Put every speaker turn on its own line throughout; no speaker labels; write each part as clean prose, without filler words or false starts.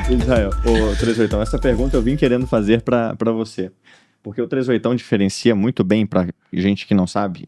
Israel, o 38, essa pergunta eu vim querendo fazer para você. Porque o 38 diferencia muito bem, para gente que não sabe,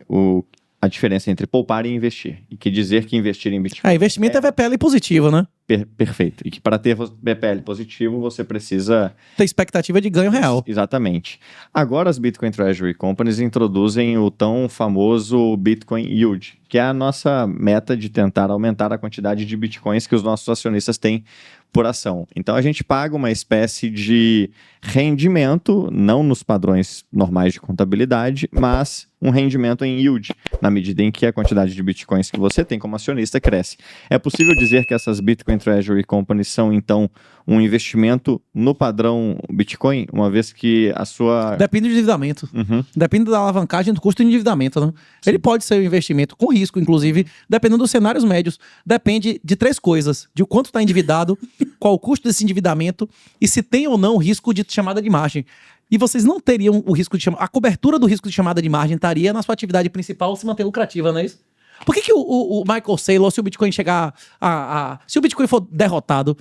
a diferença entre poupar e investir. E que dizer que investir em Bitcoin...
Investimento é VPL positivo, né?
Perfeito. E que para ter VPL positivo, você precisa...
ter expectativa de ganho real.
Exatamente. Agora as Bitcoin Treasury Companies introduzem o tão famoso Bitcoin Yield, que é a nossa meta de tentar aumentar a quantidade de Bitcoins que os nossos acionistas têm por ação. Então a gente paga uma espécie de rendimento, não nos padrões normais de contabilidade, mas um rendimento em yield, na medida em que a quantidade de Bitcoins que você tem como acionista cresce. É possível dizer que essas Bitcoin Treasury Companies são, então, um investimento no padrão Bitcoin, uma vez que a sua...
Depende do endividamento. Depende da alavancagem do custo do endividamento, né? Ele pode ser um investimento com risco, inclusive, dependendo dos cenários médios. Depende de 3 coisas: de quanto está endividado, qual o custo desse endividamento e se tem ou não o risco de chamada de margem. E vocês não teriam o risco de chamada... A cobertura do risco de chamada de margem estaria na sua atividade principal se manter lucrativa, não é isso? Por que o Michael Saylor, se o Bitcoin chegar se o Bitcoin for derrotado,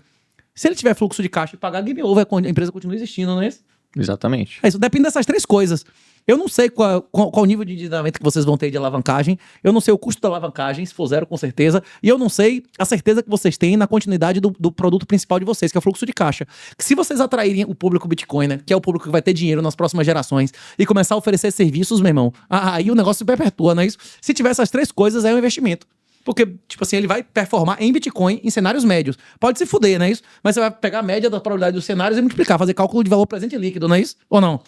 se ele tiver fluxo de caixa e pagar game over, a empresa continua existindo, não é isso?
Exatamente.
É isso, depende dessas 3 coisas. Eu não sei qual o nível de endividamento que vocês vão ter de alavancagem. Eu não sei o custo da alavancagem, se for 0 com certeza. E eu não sei a certeza que vocês têm na continuidade do produto principal de vocês, que é o fluxo de caixa. Que se vocês atraírem o público Bitcoin, né, que é o público que vai ter dinheiro nas próximas gerações, e começar a oferecer serviços, meu irmão, aí o negócio se perpetua, não é isso? Se tiver essas 3 coisas, é um investimento. Porque, tipo assim, ele vai performar em Bitcoin em cenários médios. Pode se fuder, não é isso? Mas você vai pegar a média da probabilidade dos cenários e multiplicar, fazer cálculo de valor presente líquido, não é isso? Ou não?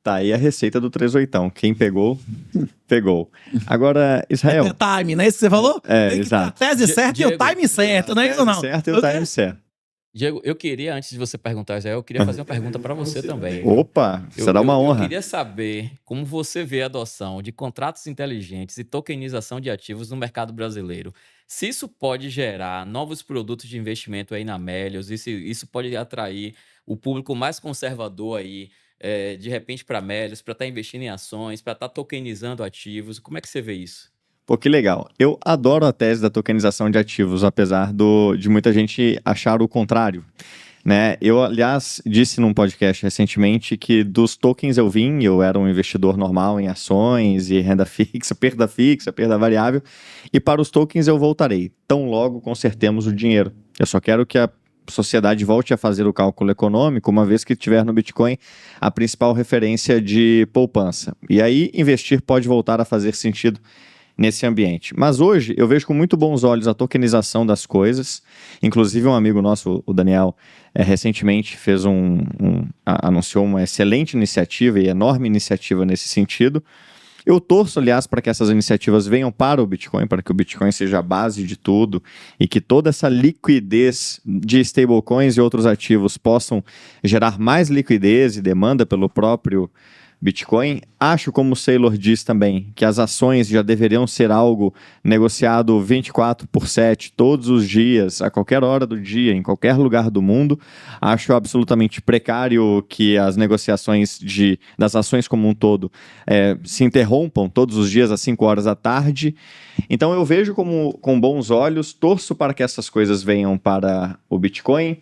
Tá aí a receita do 38. Quem pegou, pegou. Agora, Israel...
É time, não é isso que você falou?
Tem
exato. A tese certa e o time certo, não é isso ou não?
Certo e o time certo.
Diego, eu queria, antes de você perguntar, Israel, eu queria fazer uma pergunta para você também.
Opa, será uma honra.
Eu queria saber como você vê a adoção de contratos inteligentes e tokenização de ativos no mercado brasileiro. Se isso pode gerar novos produtos de investimento aí na Melios, e se isso pode atrair o público mais conservador aí, de repente para Melios, para estar investindo em ações, para estar tokenizando ativos. Como é que você vê isso?
Pô, que legal. Eu adoro a tese da tokenização de ativos, apesar de muita gente achar o contrário, né? Eu, aliás, disse num podcast recentemente que dos tokens eu era um investidor normal em ações e renda fixa, perda variável, e para os tokens eu voltarei, tão logo consertemos o dinheiro. Eu só quero que a sociedade volte a fazer o cálculo econômico, uma vez que tiver no Bitcoin a principal referência de poupança. E aí investir pode voltar a fazer sentido nesse ambiente. Mas hoje eu vejo com muito bons olhos a tokenização das coisas. Inclusive um amigo nosso, o Daniel, recentemente anunciou uma excelente iniciativa e enorme iniciativa nesse sentido. Eu torço, aliás, para que essas iniciativas venham para o Bitcoin, para que o Bitcoin seja a base de tudo e que toda essa liquidez de stablecoins e outros ativos possam gerar mais liquidez e demanda pelo próprio Bitcoin. Acho, como o Saylor diz também, que as ações já deveriam ser algo negociado 24/7, todos os dias, a qualquer hora do dia, em qualquer lugar do mundo. Acho absolutamente precário que as negociações das ações como um todo se interrompam todos os dias às 5 horas da tarde. Então eu vejo com bons olhos, torço para que essas coisas venham para o Bitcoin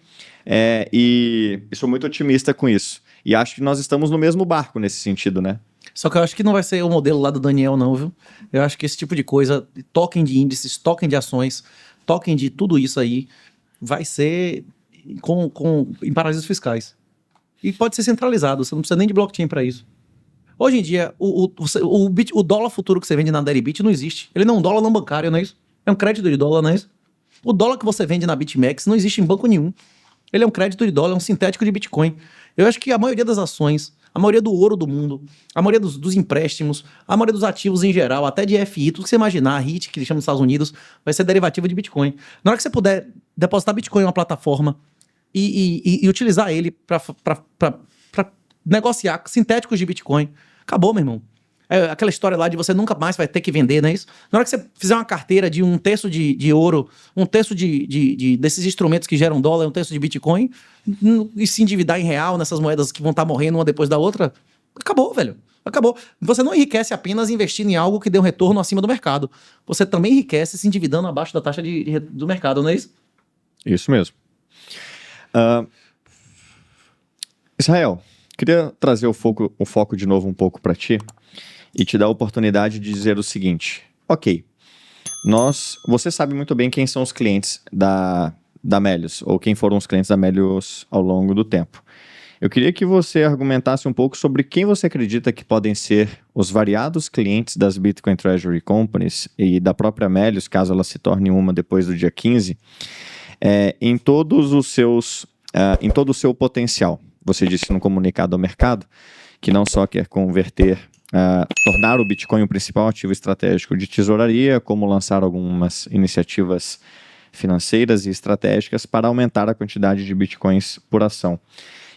e sou muito otimista com isso. E acho que nós estamos no mesmo barco nesse sentido, né?
Só que eu acho que não vai ser o modelo lá do Daniel, não, viu? Eu acho que esse tipo de coisa, token de índices, token de ações, token de tudo isso aí, vai ser em paraísos fiscais. E pode ser centralizado, você não precisa nem de blockchain para isso. Hoje em dia, o dólar futuro que você vende na Deribit não existe. Ele não é um dólar não bancário, não é isso? É um crédito de dólar, não é isso? O dólar que você vende na BitMEX não existe em banco nenhum. Ele é um crédito de dólar, é um sintético de Bitcoin. Eu acho que a maioria das ações, a maioria do ouro do mundo, a maioria dos empréstimos, a maioria dos ativos em geral, até de FI, tudo que você imaginar, a REIT, que eles chamam nos Estados Unidos, vai ser derivativa de Bitcoin. Na hora que você puder depositar Bitcoin em uma plataforma e utilizar ele para negociar sintéticos de Bitcoin, acabou, meu irmão. É aquela história lá de você nunca mais vai ter que vender, não é isso? Na hora que você fizer uma carteira de 1/3 de ouro, 1/3 desses instrumentos que geram dólar, 1/3 de Bitcoin, e se endividar em real nessas moedas que vão estar morrendo uma depois da outra, acabou, velho. Acabou. Você não enriquece apenas investindo em algo que dê um retorno acima do mercado. Você também enriquece se endividando abaixo da taxa do mercado, não é isso?
Isso mesmo. Israel, queria trazer o foco de novo um pouco para ti e te dar a oportunidade de dizer o seguinte. Ok, você sabe muito bem quem são os clientes da Melius, ou quem foram os clientes da Melius ao longo do tempo. Eu queria que você argumentasse um pouco sobre quem você acredita que podem ser os variados clientes das Bitcoin Treasury Companies e da própria Melius, caso ela se torne uma depois do dia 15, em todo o seu potencial. Você disse no comunicado ao mercado que não só quer tornar o Bitcoin o principal ativo estratégico de tesouraria, como lançar algumas iniciativas financeiras e estratégicas para aumentar a quantidade de Bitcoins por ação.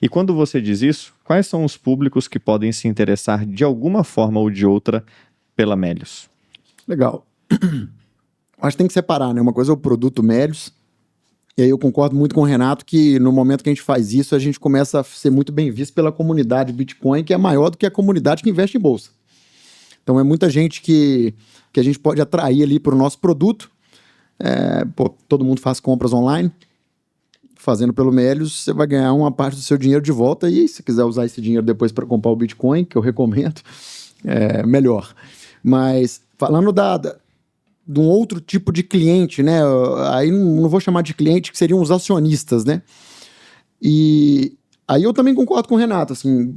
E quando você diz isso, quais são os públicos que podem se interessar de alguma forma ou de outra pela Melius?
Legal. Acho que tem que separar, né? Uma coisa é o produto Melius, e aí eu concordo muito com o Renato que no momento que a gente faz isso, a gente começa a ser muito bem visto pela comunidade Bitcoin, que é maior do que a comunidade que investe em bolsa. Então é muita gente que a gente pode atrair ali para o nosso produto. Todo mundo faz compras online. Fazendo pelo Melius, você vai ganhar uma parte do seu dinheiro de volta e se quiser usar esse dinheiro depois para comprar o Bitcoin, que eu recomendo, melhor. Mas falando de um outro tipo de cliente, né? Aí não vou chamar de cliente, que seriam os acionistas, né? E aí eu também concordo com o Renato, assim,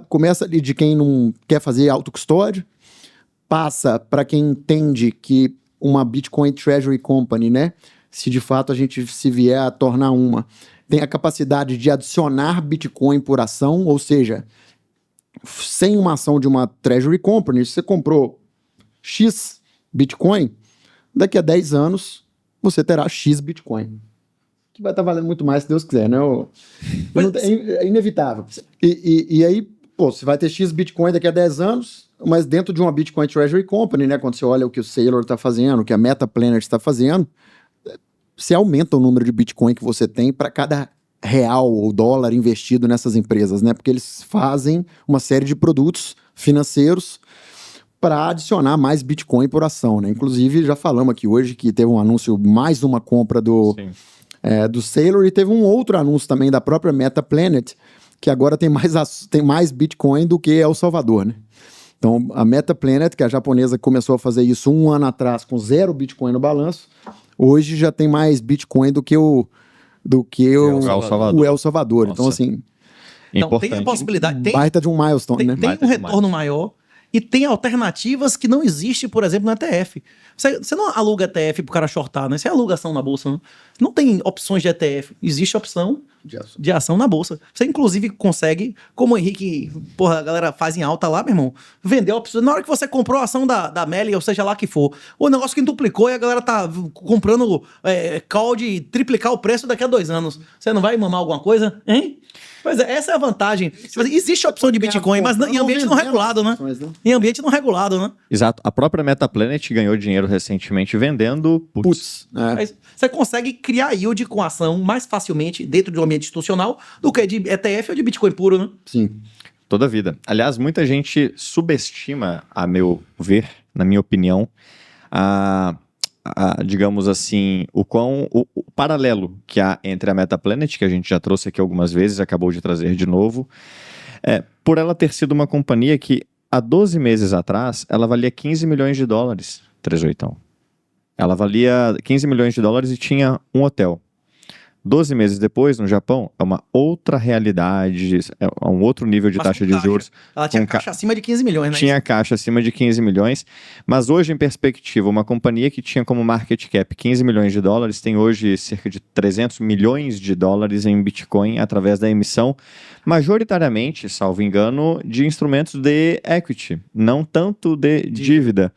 começa ali de quem não quer fazer autocustódio, passa para quem entende que uma Bitcoin Treasury Company, né? Se de fato a gente se vier a tornar uma, tem a capacidade de adicionar Bitcoin por ação, ou seja, sem uma ação de uma Treasury Company, se você comprou X Bitcoin, daqui a 10 anos você terá X Bitcoin. Que vai estar valendo muito mais se Deus quiser, né? É inevitável. E aí, você vai ter X Bitcoin daqui a 10 anos, mas dentro de uma Bitcoin Treasury Company, né? Quando você olha o que o Saylor está fazendo, o que a Metaplanet está fazendo, você aumenta o número de Bitcoin que você tem para cada real ou dólar investido nessas empresas, né? Porque eles fazem uma série de produtos financeiros para adicionar mais Bitcoin por ação, né? Inclusive, já falamos aqui hoje que teve um anúncio, mais uma compra do Saylor, e teve um outro anúncio também da própria Metaplanet, que agora tem mais Bitcoin do que El Salvador, né? Então, a Metaplanet, que a japonesa começou a fazer isso 1 ano atrás com 0 Bitcoin no balanço, hoje já tem mais Bitcoin do que o El Salvador.
Nossa.
Então, assim...
Então, tem a possibilidade...
Baita de um milestone, né?
Tem um retorno maior e tem alternativas que não existem, por exemplo, no ETF. Você não aluga ETF pro cara shortar, né? Você aluga ação na bolsa, né? Não tem opções de ETF. Existe opção de ação na bolsa. Você, inclusive, consegue, como o Henrique, a galera faz em alta lá, meu irmão, vender opções. Na hora que você comprou a ação da Meli, ou seja lá que for, o negócio que duplicou e a galera tá comprando call de triplicar o preço daqui a 2 anos. Você não vai mamar alguma coisa, hein? Pois é, essa é a vantagem. Existe a opção de Bitcoin, mas em ambiente não regulado, né? Em ambiente não regulado, né?
Exato. A própria Metaplanet ganhou dinheiro recentemente vendendo puts.
Mas você consegue criar yield com ação mais facilmente dentro de um ambiente institucional do que de ETF ou de Bitcoin puro, né?
Sim.
Toda a vida. Aliás, muita gente subestima, a meu ver, na minha opinião, digamos assim, o paralelo que há entre a Metaplanet, que a gente já trouxe aqui algumas vezes, acabou de trazer de novo, por ela ter sido uma companhia que há 12 meses atrás ela valia 15 milhões de dólares, 38. Ela valia 15 milhões de dólares e tinha um hotel. 12 meses depois, no Japão, é uma outra realidade, é um outro nível de taxa de juros.
Ela tinha caixa acima de 15 milhões, né?
Tinha caixa acima de 15 milhões, mas hoje, em perspectiva, uma companhia que tinha como market cap 15 milhões de dólares, tem hoje cerca de 300 milhões de dólares em Bitcoin através da emissão, majoritariamente, salvo engano, de instrumentos de equity, não tanto de dívida.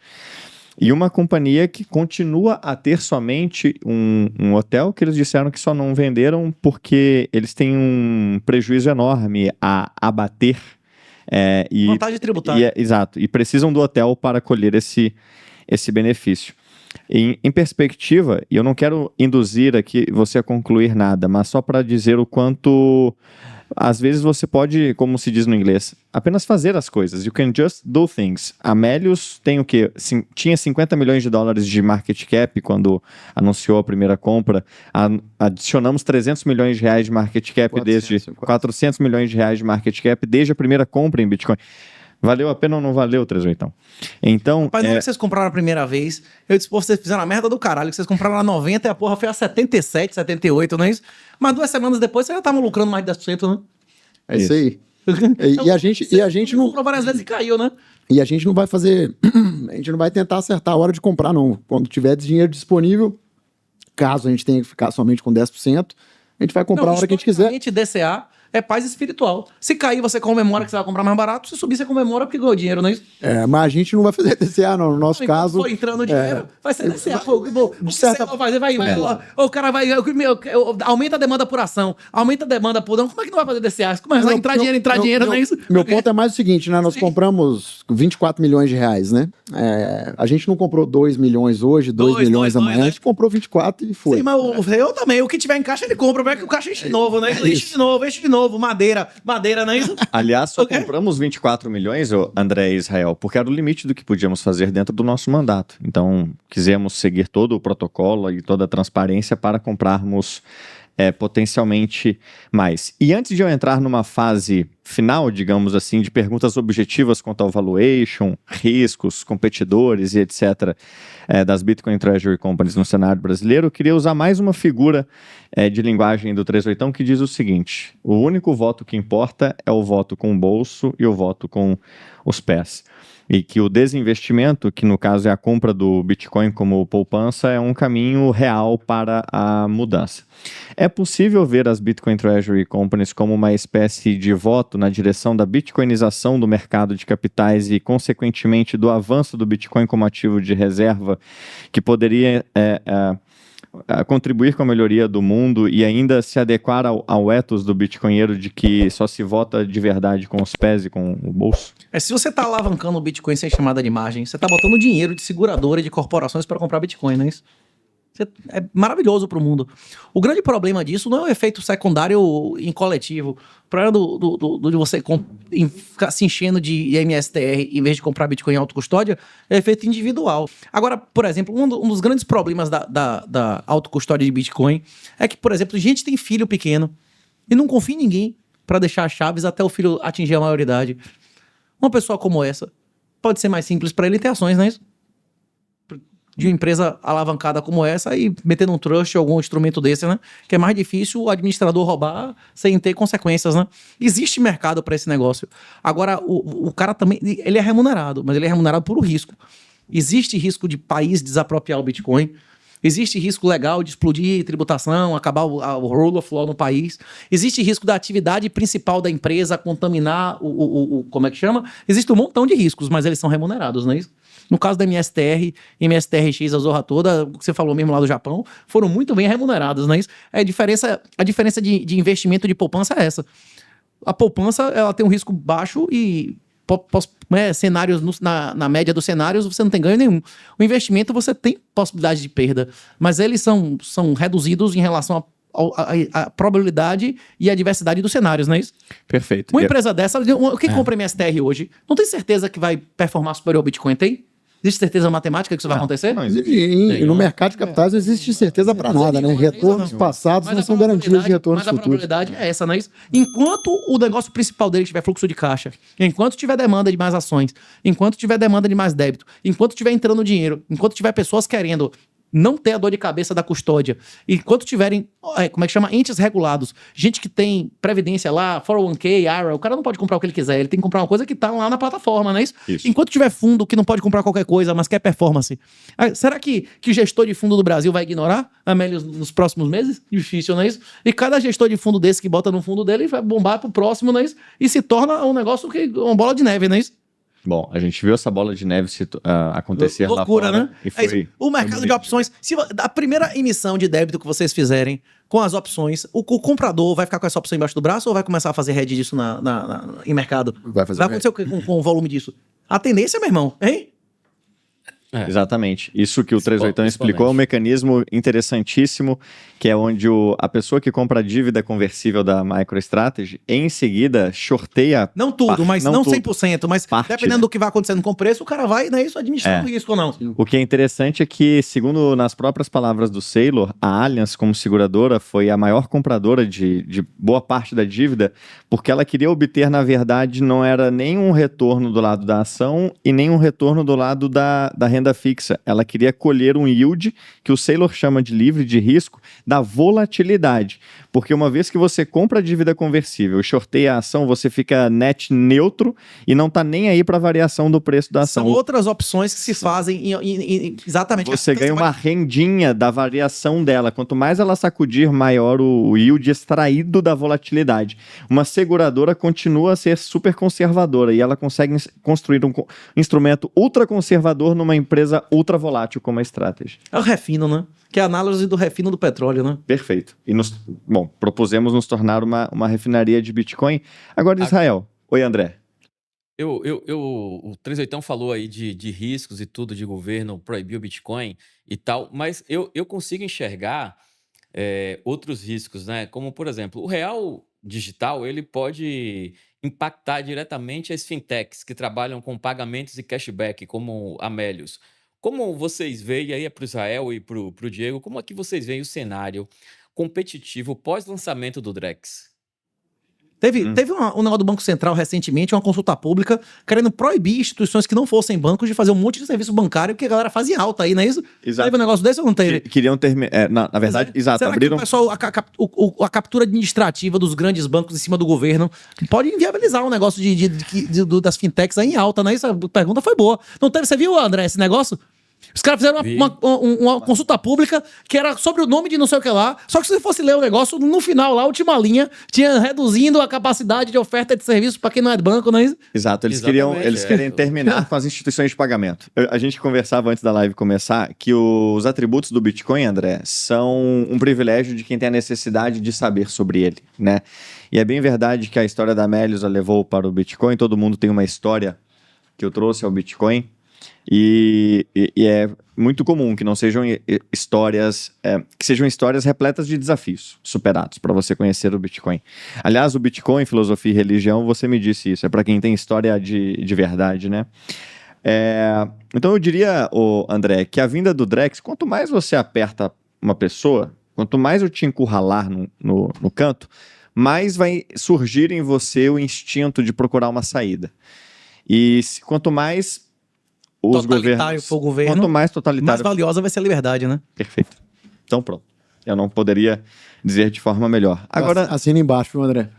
E uma companhia que continua a ter somente um hotel, que eles disseram que só não venderam porque eles têm um prejuízo enorme a abater.
Vantagem tributária.
Exato. E precisam do hotel para colher esse benefício. Em perspectiva, e eu não quero induzir aqui você a concluir nada, mas só para dizer o quanto às vezes você pode, como se diz no inglês, apenas fazer as coisas. You can just do things. A Melius tem o quê? Tinha 50 milhões de dólares de market cap quando anunciou a primeira compra. Adicionamos 300 milhões de reais de market cap 400 milhões de reais de market cap desde a primeira compra em Bitcoin. Valeu a pena ou não valeu, 38? Então,
Mas não é que vocês compraram a primeira vez. Eu disse, pô, vocês fizeram a merda do caralho, que vocês compraram a 90 e a porra foi a 77, 78, não é isso? Mas 2 semanas depois vocês já estavam lucrando mais de 10%, né?
É isso aí. E a gente não...
comprou várias vezes e caiu, né?
E a gente não vai fazer... A gente não vai tentar acertar a hora de comprar, não. Quando tiver dinheiro disponível, caso a gente tenha que ficar somente com 10%, a gente vai comprar a hora que a gente quiser.
DCA é paz espiritual. Se cair, você comemora que você vai comprar mais barato. Se subir, você comemora porque ganhou dinheiro, não é isso?
Mas a gente não vai fazer DCA, não. No nosso caso...
For entrando dinheiro, vai ser DCA. O
certa...
vai fazer, o cara vai... Aumenta a demanda por ação. Aumenta a demanda por... Como é que não vai fazer DCA? Começa a entrar dinheiro, não é isso?
Meu ponto é mais o seguinte, né? Nós compramos 24 milhões de reais, né? A gente não comprou 2 milhões hoje, 2 milhões amanhã. A gente comprou 24 e foi.
Sim, mas eu também. O que tiver em caixa, ele compra. Vai que o caixa enche de novo, né? Enche de novo. Madeira, não é isso?
Aliás, só compramos 24 milhões, André e Israel, porque era o limite do que podíamos fazer dentro do nosso mandato. Então, quisemos seguir todo o protocolo e toda a transparência para comprarmos potencialmente mais. E antes de eu entrar numa fase final, digamos assim, de perguntas objetivas quanto ao valuation, riscos, competidores e etc., das Bitcoin Treasury Companies no cenário brasileiro, eu queria usar mais uma figura de linguagem do 38 que diz o seguinte: o único voto que importa é o voto com o bolso e o voto com os pés. E que o desinvestimento, que no caso é a compra do Bitcoin como poupança, é um caminho real para a mudança. É possível ver as Bitcoin Treasury Companies como uma espécie de voto na direção da bitcoinização do mercado de capitais e, consequentemente, do avanço do Bitcoin como ativo de reserva, que poderia contribuir com a melhoria do mundo e ainda se adequar ao ethos do bitcoinheiro de que só se vota de verdade com os pés e com o bolso?
Se você tá alavancando o Bitcoin sem chamada de margem, você tá botando dinheiro de seguradora e de corporações para comprar Bitcoin, não é isso? É maravilhoso para o mundo. O grande problema disso não é o efeito secundário em coletivo. O problema de você ficar se enchendo de MSTR em vez de comprar Bitcoin em autocustódia é o efeito individual. Agora, por exemplo, um dos grandes problemas da autocustódia de Bitcoin é que, por exemplo, gente tem filho pequeno e não confia em ninguém para deixar as chaves até o filho atingir a maioridade. Uma pessoa como essa pode ser mais simples para ele ter ações, não é isso? De uma empresa alavancada como essa e meter num trust ou algum instrumento desse, né? Que é mais difícil o administrador roubar sem ter consequências, né? Existe mercado para esse negócio. Agora, o cara também, ele é remunerado, mas ele é remunerado por risco. Existe risco de país desapropriar o Bitcoin. Existe risco legal de explodir tributação, acabar o rule of law no país. Existe risco da atividade principal da empresa contaminar como é que chama? Existe um montão de riscos, mas eles são remunerados, não é isso? No caso da MSTR, MSTRX, a zorra toda, o que você falou mesmo lá do Japão, foram muito bem remunerados, não é isso? A diferença de investimento de poupança é essa. A poupança, ela tem um risco baixo e cenários na média dos cenários você não tem ganho nenhum. O investimento você tem possibilidade de perda, mas eles são reduzidos em relação a probabilidade e a diversidade dos cenários, não é isso?
Perfeito.
Uma empresa dessa, quem compra MSTR hoje, não tem certeza que vai performar superior ao Bitcoin, tem? Existe certeza matemática que isso vai acontecer?
Não existe.
E no mercado de capitais não existe certeza para nada, né? Retornos passados não são garantias de retornos futuros.
Mas a probabilidade é essa, não é isso? Enquanto o negócio principal dele tiver fluxo de caixa, enquanto tiver demanda de mais ações, enquanto tiver demanda de mais débito, enquanto tiver entrando dinheiro, enquanto tiver pessoas querendo não ter a dor de cabeça da custódia, enquanto tiverem, entes regulados, gente que tem previdência lá, 401k, IRA, o cara não pode comprar o que ele quiser, ele tem que comprar uma coisa que tá lá na plataforma, não é isso? Enquanto tiver fundo que não pode comprar qualquer coisa, mas quer performance, será que o gestor de fundo do Brasil vai ignorar a Melius nos próximos meses? Difícil, não é isso? E cada gestor de fundo desse que bota no fundo dele vai bombar pro próximo, não é isso? E se torna um negócio uma bola de neve, não é isso?
Bom, a gente viu essa bola de neve acontecer
loucura,
lá fora.
Né?
E foi,
o mercado de opções, se a primeira emissão de débito que vocês fizerem com as opções, o comprador vai ficar com essa opção embaixo do braço ou vai começar a fazer hedge disso em mercado?
Vai
acontecer o que com o volume disso? A tendência, meu irmão, hein?
Exatamente. Isso que o 38 explicou é um
exponente.
mecanismo interessantíssimo, que é onde a pessoa que compra a dívida conversível da MicroStrategy, em seguida, shorteia...
Não tudo, mas
não
não
tudo.
100%, mas
Parte,
dependendo
né?
do que vai acontecendo com o preço, o cara vai, né, isso administrar o risco ou não.
O que é interessante é que, segundo nas próprias palavras do Saylor, a Allianz, como seguradora, foi a maior compradora de boa parte da dívida, porque ela queria obter, na verdade, não era nenhum retorno do lado da ação e nenhum retorno do lado da renda fixa. Ela queria colher um yield, que o Saylor chama de livre de risco, da volatilidade. Porque uma vez que você compra a dívida conversível e shorteia a ação, você fica net neutro e não está nem aí para a variação do preço da ação.
São outras opções que se fazem exatamente.
Você ganha uma rendinha da variação dela. Quanto mais ela sacudir, maior o yield extraído da volatilidade. Uma seguradora continua a ser super conservadora e ela consegue construir um instrumento ultra conservador numa empresa ultra volátil como a Strategy.
É o refino, né? Que é a análise do refino do petróleo, né?
Perfeito. E propusemos nos tornar uma refinaria de Bitcoin. Agora, Israel. Oi, André.
O 38 falou aí de riscos e tudo de governo, proibir o Bitcoin e tal, mas eu consigo enxergar outros riscos, né? Como, por exemplo, o real digital, ele pode impactar diretamente as fintechs que trabalham com pagamentos e cashback, como a Melius. Como vocês veem, e aí é para o Israel e para o Diego, como é que vocês veem o cenário competitivo pós-lançamento do Drex?
Teve um negócio do Banco Central recentemente, uma consulta pública, querendo proibir instituições que não fossem bancos de fazer um monte de serviço bancário que a galera fazia alta aí, não é isso?
Exato.
Teve um negócio desse ou não teve?
Queriam terminar. Na verdade, exato.
Será
Abriram.
que o pessoal, a captura administrativa dos grandes bancos em cima do governo pode inviabilizar um negócio das fintechs aí em alta, não é isso? A pergunta foi boa. Não teve, você viu, André, esse negócio? Os caras fizeram uma consulta pública que era sobre o nome de não sei o que lá. Só que se você fosse ler o negócio, no final, lá, a última linha, tinha reduzindo a capacidade de oferta de serviço para quem não é banco, não é isso?
Exato, eles
Exatamente,
querem terminar com as instituições de pagamento. A gente conversava antes da live começar que os atributos do Bitcoin, André, são um privilégio de quem tem a necessidade de saber sobre ele, né? E é bem verdade que a história da Melius a levou para o Bitcoin, todo mundo tem uma história que eu trouxe ao Bitcoin. E é muito comum que não sejam histórias que sejam histórias repletas de desafios superados para você conhecer o Bitcoin. Aliás, o Bitcoin, filosofia e religião, você me disse isso, é para quem tem história de verdade, né? Então eu diria, André, que a vinda do Drex, quanto mais você aperta uma pessoa, quanto mais eu te encurralar no canto, mais vai surgir em você o instinto de procurar uma saída. E quanto mais os governos,
for o governo,
quanto mais totalitário,
mais valiosa vai ser a liberdade, né?
Perfeito. Então pronto. Eu não poderia dizer de forma melhor. Agora,
assina embaixo, viu, André?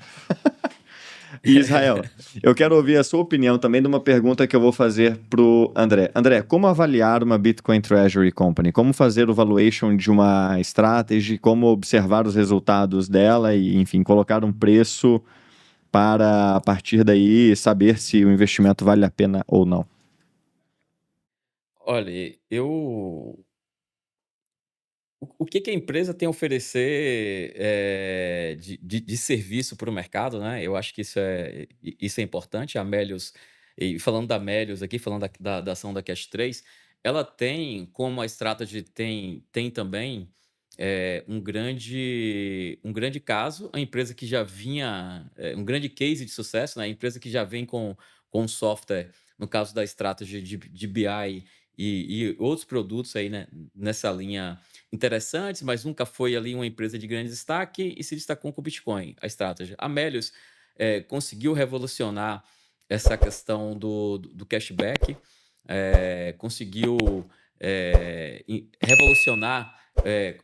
Israel, eu quero ouvir a sua opinião também de uma pergunta que eu vou fazer pro André. André, como avaliar uma Bitcoin Treasury Company? Como fazer o valuation de uma strategy? Como observar os resultados dela e, enfim, colocar um preço para, a partir daí, saber se o investimento vale a pena ou não?
Olha, o que a empresa tem a oferecer de serviço para o mercado, né? Eu acho que isso é importante. A Melius, e falando da Melius aqui, falando da ação da Cash 3, ela tem, como a Strategy tem também, um grande caso, a empresa que já vinha, um grande case de sucesso, né? A empresa que já vem com software, no caso da Strategy de BI e outros produtos aí, né, nessa linha interessantes, mas nunca foi ali uma empresa de grande destaque e se destacou com o Bitcoin, a Strategy. A Melius conseguiu revolucionar essa questão do cashback, conseguiu revolucionar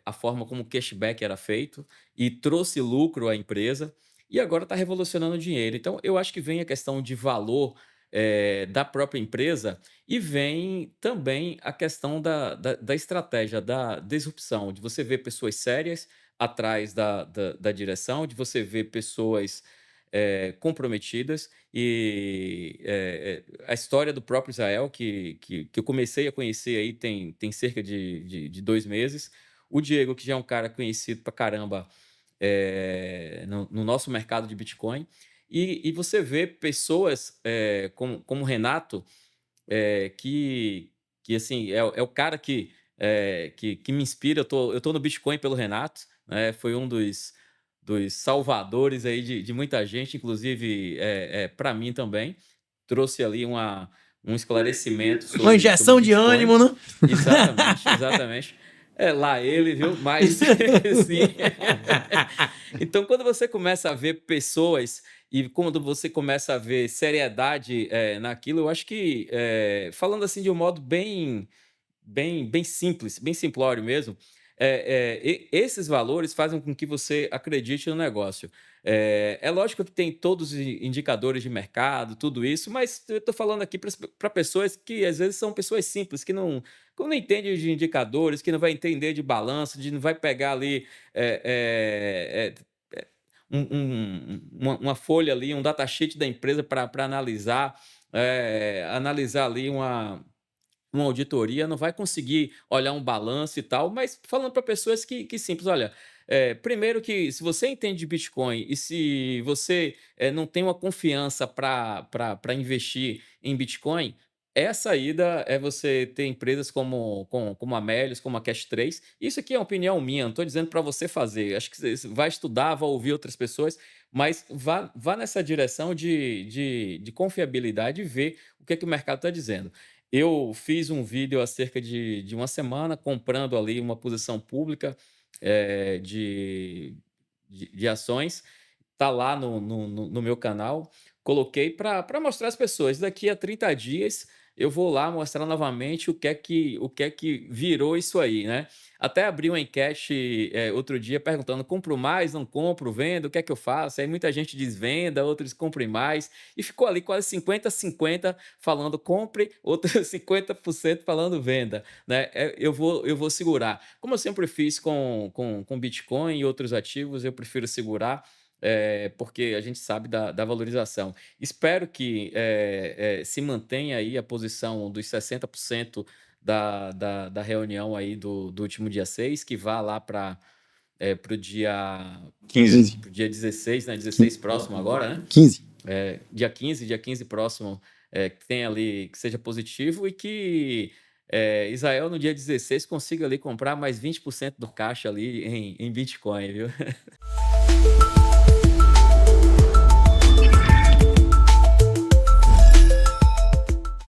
a forma como o cashback era feito e trouxe lucro à empresa e agora está revolucionando o dinheiro. Então, eu acho que vem a questão de valor da própria empresa e vem também a questão da estratégia, da disrupção, de você ver pessoas sérias atrás da direção, de você ver pessoas comprometidas e a história do próprio Israel, que eu comecei a conhecer aí tem cerca de 2 meses. O Diego, que já é um cara conhecido pra caramba no nosso mercado de Bitcoin. E você vê pessoas como o Renato, que que assim, é o cara que me inspira. Eu tô no Bitcoin pelo Renato, né? Foi um dos salvadores aí de muita gente, inclusive para mim também. Trouxe ali um esclarecimento
Uma injeção
sobre
de
Bitcoin.
ânimo, né?
Exatamente, exatamente. É lá ele, viu? Mas sim. Então, quando você começa a ver pessoas e quando você começa a ver seriedade naquilo, eu acho que, falando assim de um modo bem simples, bem simplório mesmo, esses valores fazem com que você acredite no negócio. É lógico que tem todos os indicadores de mercado, tudo isso, mas eu estou falando aqui para pessoas que às vezes são pessoas simples, que não entendem de indicadores, que não vai entender de balanço, não vai pegar ali uma folha ali, um datasheet da empresa para analisar ali uma auditoria, não vai conseguir olhar um balanço e tal, mas falando para pessoas que simples, olha, primeiro que se você entende de Bitcoin e se você não tem uma confiança para investir em Bitcoin, a saída é você ter empresas como a Melius, como a Cash 3. Isso aqui é uma opinião minha, não estou dizendo para você fazer. Acho que você vai estudar, vai ouvir outras pessoas, mas vá nessa direção de confiabilidade e ver o que é que o mercado está dizendo. Eu fiz um vídeo há cerca de uma semana comprando ali uma posição pública de ações. Está lá no meu canal. Coloquei para mostrar às pessoas. Daqui a 30 dias eu vou lá mostrar novamente o que é que virou isso aí, né? Até abri uma enquete outro dia perguntando: compro mais, não compro, vendo, o que é que eu faço? Aí muita gente diz venda, outros comprem mais. E ficou ali quase 50-50 falando compre, outros 50% falando venda, né? Eu vou segurar. Como eu sempre fiz com Bitcoin e outros ativos, eu prefiro segurar. Porque a gente sabe da valorização. Espero que se mantenha aí a posição dos 60% da reunião aí do último dia 6, que vá lá para o dia
15.
pro dia 16, né? 16 próximo agora, né?
15.
Dia 15 próximo, que tenha ali, que seja positivo e que Israel no dia 16 consiga ali comprar mais 20% do caixa ali em Bitcoin, viu?